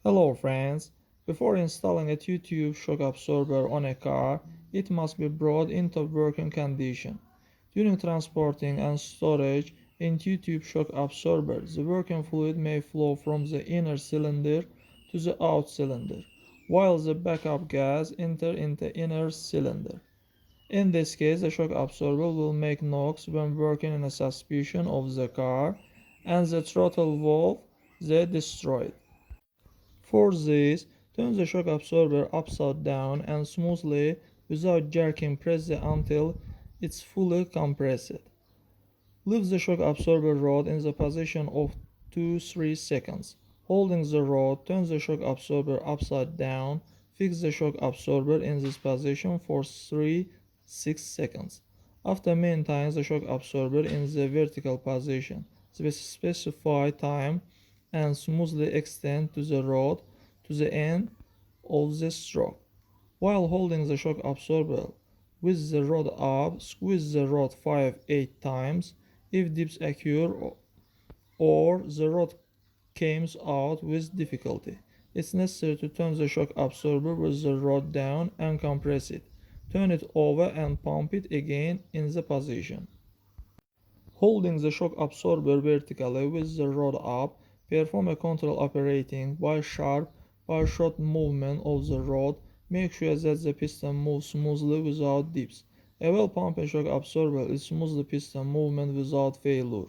Hello friends! Before installing a two-tube shock absorber on a car, it must be brought into working condition. During transporting and storage in two-tube shock absorbers, the working fluid may flow from the inner cylinder to the out cylinder, while the backup gas enters into inner cylinder. In this case, the shock absorber will make noise when working in a suspension of the car, and the throttle valve is destroyed. For this, turn the shock absorber upside down and smoothly, without jerking, press it until it's fully compressed. Leave the shock absorber rod in the position of 2-3 seconds. Holding the rod, turn the shock absorber upside down. Fix the shock absorber in this position for 3-6 seconds. After maintaining the shock absorber in the vertical position, specify time and smoothly extend to the rod to the end of the stroke. While holding the shock absorber with the rod up, squeeze the rod 5-8 times. If dips occur or the rod comes out with difficulty, it's necessary to turn the shock absorber with the rod down and compress it. Turn it over and pump it again in the position. Holding the shock absorber vertically with the rod up, perform a control operating by short movement of the rod. Make sure that the piston moves smoothly without dips. A well-pumped shock absorber is smooth piston movement without failure.